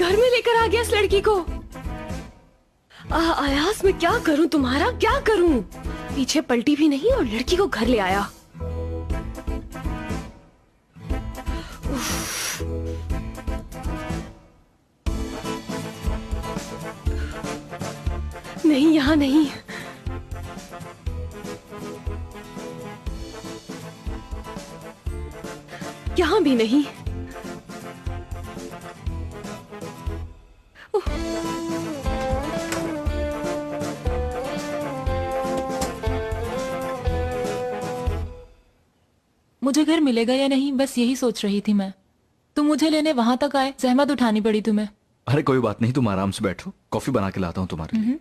घर में लेकर आ गया इस लड़की को। अयास, मैं क्या करूं, तुम्हारा क्या करूं? पीछे पलटी भी नहीं और लड़की को घर ले आया। नहीं, यहाँ नहीं। यहाँ भी नहीं। मुझे घर मिलेगा या नहीं, बस यही सोच रही थी मैं। तुम मुझे लेने वहां तक आए, जहमत उठानी पड़ी तुम्हें। अरे कोई बात नहीं, तुम आराम से बैठो, कॉफी बना के लाता हूँ तुम्हारे लिए।